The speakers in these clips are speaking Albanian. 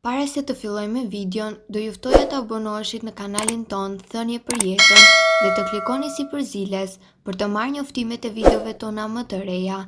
Para se të fillojmë me videon, do ju ftoja të abonoheshit në kanalin ton Thënie për Jetën dhe të klikoni si përziles për të marrë njoftimet e videove tona më të reja.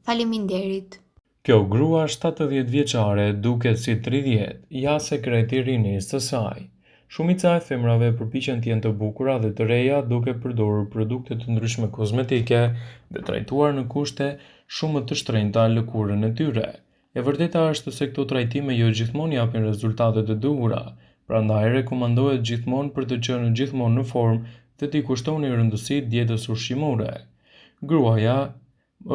Faleminderit. Kjo grua 70 vjeçare duket si 30, ja sekreti i rinisë së saj. Shumica e femrave përpiqen të jenë të bukura dhe të reja duke përdorur produkte të ndryshme kozmetike dhe trajtuar në kushte shumë më të shtrenjta lëkurën e tyre. E vërteta është se këto trajtime jo gjithmonë japin rezultatet e duhura, prandaj rekomandohet gjithmonë për të qenë gjithmonë në formë dhe t'i kushtoni rëndësi dietës ushqimore. Gruaja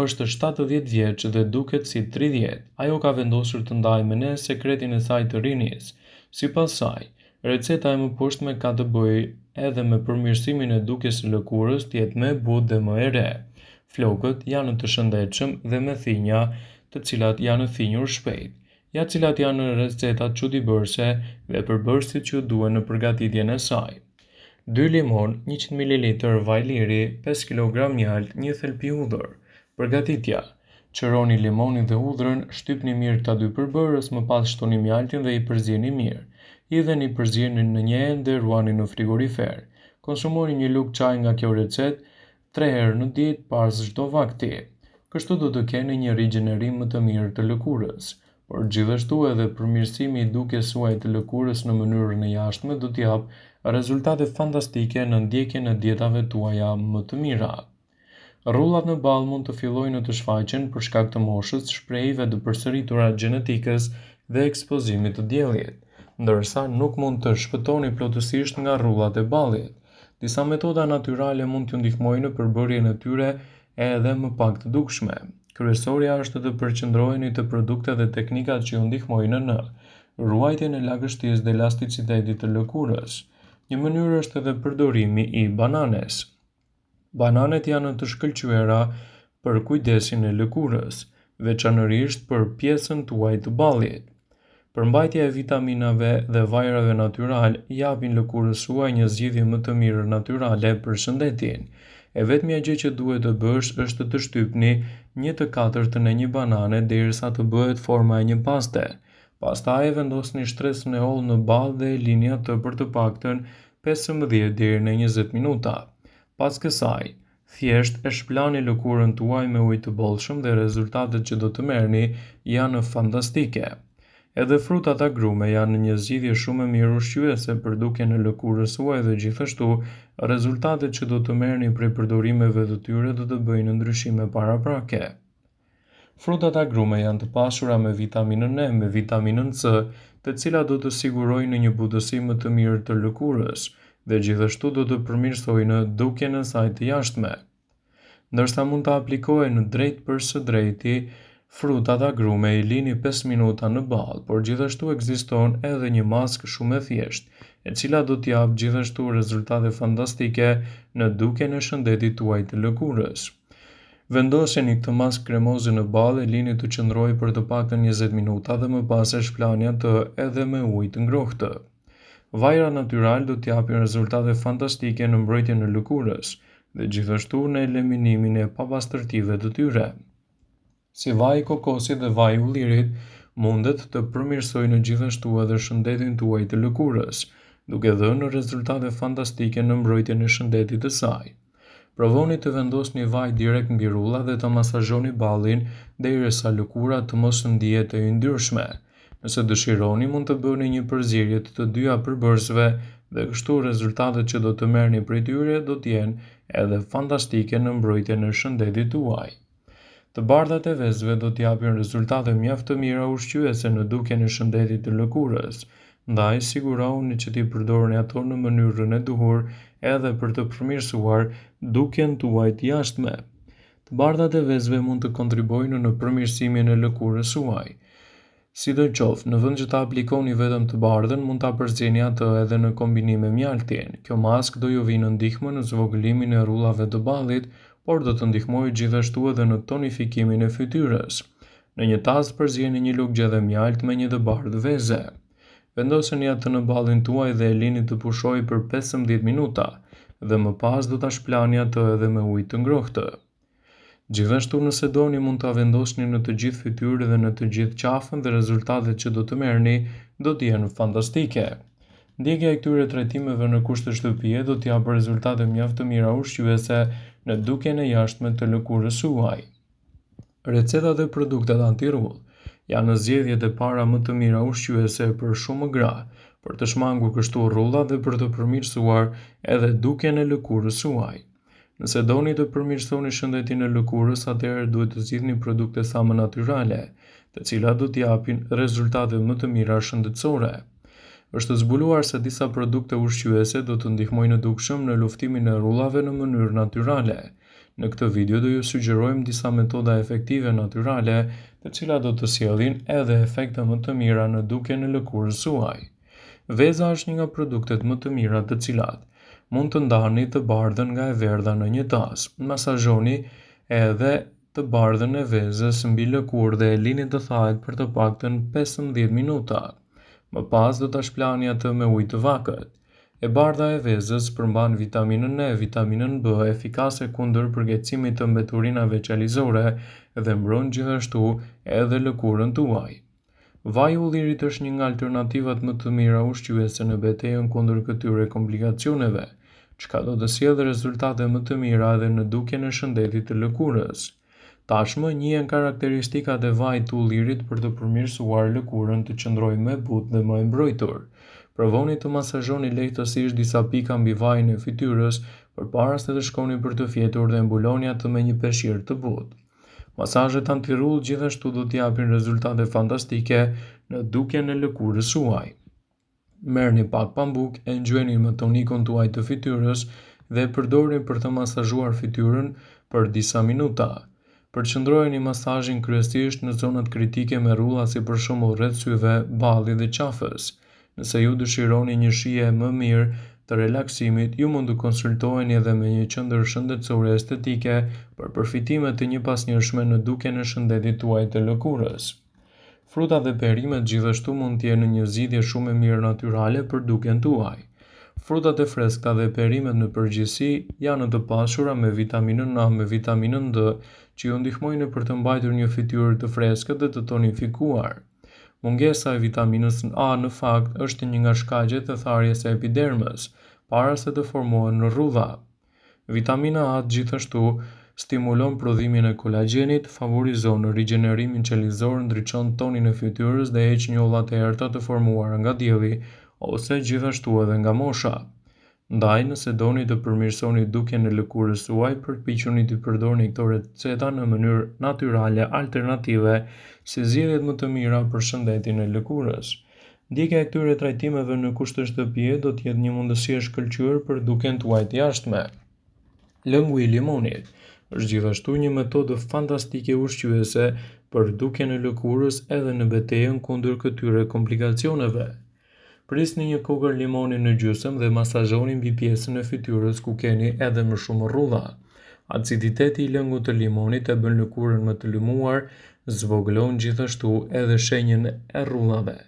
është 70 vjeç dhe duket si 30. Ajo ka vendosur të ndajë me ne sekretin e saj të rinisë. Sipas saj, receta e mëposhtme ka të bëjë edhe me përmirësimin e dukjes së lëkurës të jetë më e butë dhe më e re. Flokët janë të shëndetshëm dhe me thinja, të cilat janë thinjur shpejt, ja cilat janë recetat çuditëbërëse dhe përbërësit që duhen në përgatitjen e saj. 2 limon, 100 ml vaj liri, 5 kg mjalt, 1 thelpi hudhër. Përgatitja: qëroni limonin dhe hudhrën, shtypni mirë këta dy përbërës, më pas shtoni mjaltin dhe i përzieni mirë. Hidheni përzienin në një enë dhe ruani në frigorifer. Konsumoni një lugë çaj nga kjo recetë 3 herë në ditë pas çdo vakti. Kështu do të keni një rigjenerim më të mirë të lëkurës, por gjithashtu edhe përmirësimi i dukjes suaj të lëkurës në mënyrën e jashtme do t'i japë rezultate fantastike në ndjekjen e dietave tuaja më të mira. Rrullat në balë mund të fillojnë të shfaqen për shkak të moshës, shprehive të përsëritura gjenetikës dhe ekspozimit të diellit, ndërsa nuk mund të shpëtoni plotësisht nga rrullat e ballit. Disa metoda natyrale mund t'ju ndihmojnë në përbërjen e tyre edhe më pak të dukshme. Kryesorja është të përqendroheni te produktet dhe teknikat që ju ndihmojnë në ruajtjen e lagështisë dhe elasticitetit të lëkurës. Një mënyrë është edhe përdorimi i bananes. Bananet janë të shkëlqyera për kujdesin e lëkurës, veçanërisht për pjesën tuaj të ballit. Përmbajtja e vitaminave dhe vajrave natyral japin lëkurës suaj një zgjidhje më të mirë natyrale për shëndetin. E vetmja gjë që duhet të bësh është të shtypni 1/4 e një banane derisa të bëhet forma e një paste. Pastaj e vendosni shtresën e hollë në ballë dhe e lini atë për të paktën 15 deri në 20 minuta. Pas kësaj, thjesht e shplani lëkurën tuaj me ujë të bollshëm dhe rezultatet që do të merrni janë fantastike. Edhe frutat agrume janë një zgjidhje shumë e mirë ushqyese për dukjen e lëkurës suaj dhe gjithashtu rezultatet që do të merrni prej përdorimeve të tyre do të bëjnë ndryshime paraprake. Frutat agrume janë të pasura me vitaminën E, me vitaminën C, të cilat do të sigurojnë një butësi më të mirë të lëkurës dhe gjithashtu do të përmirësojnë dukjen e saj të jashtme. Ndërsa mund të aplikohen drejt për së drejti, frutat agrume i lini 5 minuta në balë, por gjithashtu ekziston edhe një maskë shumë e thjeshtë, e cila do t'jap gjithashtu rezultate fantastike në dukjen e shëndetit tuaj të lëkurës. Vendoseni këtë maskë kremoze në balë e lini të qëndrojë për të paktën 20 minuta dhe më pas e shplani atë edhe me ujë të ngrohtë. Vajra natyral do t'japin rezultate fantastike në mbrojtjen e lëkurës dhe gjithashtu në eliminimin e papastërtive të tyre. Si vaji i kokosit dhe vaji i ullirit mundet të përmirësojnë gjithashtu edhe shëndetin tuaj të lëkurës, duke dhënë rezultate fantastike në mbrojtjen e shëndetit të saj. Provoni të vendosni vaj direkt mbi rrulla dhe të masazhoni ballin derisa lëkura të mos ndihet e yndyrshme. Nëse dëshironi, mund të bëni një përzierje të dyja përbërësve dhe kështu rezultatet që do të merrni prej tyre do të jenë edhe fantastike në mbrojtjen e shëndetit tuaj. Të bardhat e vezëve do t'japin rezultate mjaft të mira ushqyese në dukjen e shëndetit të lëkurës, ndaj sigurohuni që t'i përdorni ato në mënyrën e duhur edhe për të përmirësuar dukjen tuaj të jashtme. Të bardhat e vezëve mund të kontribuojnë në përmirësimin e lëkurës suaj. Sidoqoftë, në vend që ta aplikoni vetëm të bardhën, mund ta përzieni atë edhe në kombinim me mjaltin. Kjo maskë do ju vinë në ndihmë në zvogëlimin e rrullave të ballit, por do të ndihmojë gjithashtu edhe në tonifikimin e fytyrës. Në një tas përzieni një lugë gjedhe mjalt me një të bardhë veze. Vendoseni atë në ballin tuaj dhe e lini të pushojë për 15 minuta dhe më pas do ta shplani atë edhe me ujë të ngrohtë. Gjithashtu nëse doni mund ta vendosni në të gjithë fytyrë dhe në të gjithë qafën dhe rezultatet që do të merrni do të jenë fantastike. Ndjekja e këtyre trajtimeve në kushte shtëpie do të japë rezultate mjaft të mira ushqyese në dukjen e jashtme të lëkurës së huaj. Recetat dhe produktet anti-rrull janë zgjedhjet e para më të mira ushqyese për shumë gra, për të shmangur kështu rrullat dhe për të përmirësuar edhe dukjen e lëkurës së huaj. Nëse doni të përmirësoni shëndetin e lëkurës, atëherë duhet të zgjidhni produkte sa më natyrale, të cilat do të japin rezultate më të mira shëndetësore. Është zbuluar se disa produkte ushqyese do të ndihmojnë në dukshëm në luftimin e rrullave në mënyrë natyrale. Në këtë video do ju sugjerojmë disa metoda efektive natyrale, të cilat do të sjellin edhe efekte më të mira në dukjen e lëkurës së huaj. Veza është një nga produktet më të mira të cilat mund të ndani të bardhën nga e verdha në një tas. Masazhoni edhe të bardhën e vezës mbi lëkurë dhe e lini të thahet për të paktën 15 minuta. Më pas do ta shplani atë me ujë të vakët. E bardha e vezës përmban vitaminën E, vitaminën B, efikase kundër përkeqësimit të mbeturinave qelizore dhe mbron gjithashtu edhe lëkurën tuaj. Vaj i ullirit është një nga alternativat më të mira ushqyese në betejën kundër këtyre komplikacioneve, çka do të sjellë rezultate më të mira edhe në dukjen e shëndetit të lëkurës. Tashmë njihen karakteristikat e vajit të ullirit për të përmirësuar lëkurën të qëndrojë më e butë dhe më e mbrojtur. Provoni të masazhoni lehtësisht disa pika mbi vajin e fytyrës përpara se të shkoni për të fjetur dhe mbuloni atë me një peshqir të butë. Masazhet anti-rrull gjithashtu do të japin rezultate fantastike në dukjen e lëkurës së huaj. Merrni pak pambuk, e nxueni me tonikun tuaj të fytyrës dhe e përdorni për të masazhuar fytyrën për disa minuta. Përqendrojeni masazhin kryesisht në zonat kritike me rrulla si për shembull rreth syve, ballit dhe qafës. Nëse ju dëshironi një shije më mirë të relaksimit, ju mund të konsultoheni edhe me një qendër shëndetësore estetike për përfitime të njëpasnjëshme në dukjen e shëndetit tuaj të lëkurës. Frutat dhe perimet gjithashtu mund të jenë një zgjidhje shumë e mirë natyrale për dukjen tuaj. Frutat e freskëta dhe perimet në përgjithësi janë të pasura me vitaminën A, me vitaminën D, që ju ndihmojnë për të mbajtur një fytyrë të freskët dhe të tonifikuar. Mungesa e vitaminës A në fakt është një nga shkaqet e tharjes së epidermës, para se të formohen në rrulla. Vitamina A gjithashtu stimulon prodhimin e kolagjenit, favorizon rigjenerimin qelizor, ndriçon tonin e fytyrës dhe heq njollat e errta të formuara nga dielli ose gjithashtu edhe nga mosha. Ndaj, nëse doni të përmirësoni dukjen e lëkurës suaj, përpiquni të përdorni këto receta në mënyrë natyrale alternative si zgjedhjet më të mira për shëndetin e lëkurës. Ndjekja e këtyre trajtimeve në kushte shtëpie do të jetë një mundësi e shkëlqyer për dukjen tuaj të jashtme. Lëngu i limonit është gjithashtu një metodë fantastike ushqyese për dukjen e lëkurës edhe në betejën kundër këtyre komplikacioneve. Prisni një kokër limoni në gjysmë dhe masazhoni mbi pjesën e fytyrës ku keni edhe më shumë rrulla. Aciditeti i lëngut të limonit e bën lëkurën më të lëmuar, zvogëlon gjithashtu edhe shenjën e rrullave.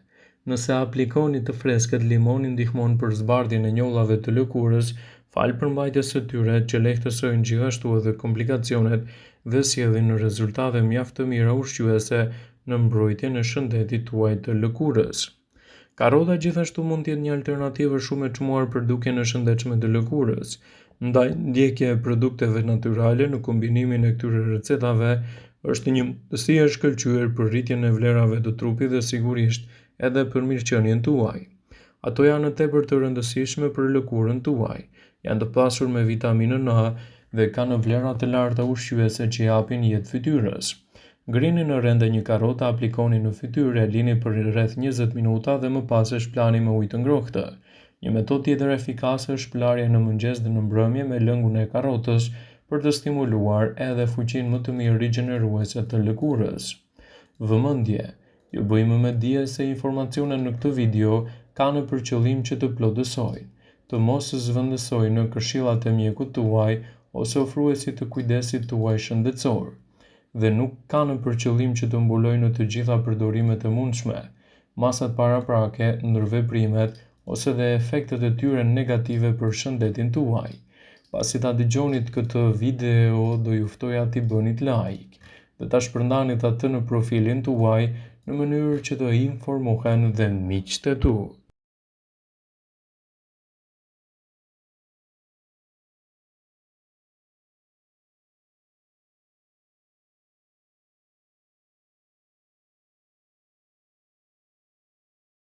Nëse aplikoni të freskët, limoni ndihmon për zbardhjen e njollave të lëkurës, falë përmbajtjes së tyre që lehtësojnë gjithashtu edhe komplikacionet dhe sjellin rezultate mjaft të mira ushqyese në mbrojtjen e shëndetit tuaj të lëkurës. Karrota gjithashtu mund të jetë një alternativë shumë e çmuar për dukjen e shëndetshme të lëkurës. Ndaj, ndjekja e produkteve natyrale në kombinimin e këtyre recetave është një mundësi e shkëlqyer për rritjen e vlerave të trupit dhe sigurisht edhe për mirëqenien tuaj. Ato janë tepër të rëndësishme për lëkurën tuaj. Janë të pasur me vitaminën A dhe kanë vlera të larta ushqyese që japin jetë fytyrës. Ngrini në rende një karrotë, aplikoni në fytyrë, lini për rreth 20 minuta dhe më pas e shplani me ujë të ngrohtë. Një metodë tjetër efikase është shpëlarja në mëngjes dhe në mbrëmje me lëngun e karrotës për të stimuluar edhe fuqinë më të mirë rigjeneruese të lëkurës. Vëmendje: ju bëjmë me dije se informacionet në këtë video kanë për qëllim që të plotësojnë, të mos zëvendësojnë në këshillat e mjekut tuaj ose ofruesit të kujdesit tuaj shëndetësor, dhe nuk kanë për qëllim që të mbulojnë të gjitha përdorimet e mundshme, masat paraprake, ndërveprimet ose dhe efektet e tyre negative për shëndetin tuaj. Pasi ta dëgjonit këtë video, do ju ftoja t'i bënit like dhe ta shpërndanit atë në profilin tuaj në mënyrë që të informohen dhe miqtë e tu.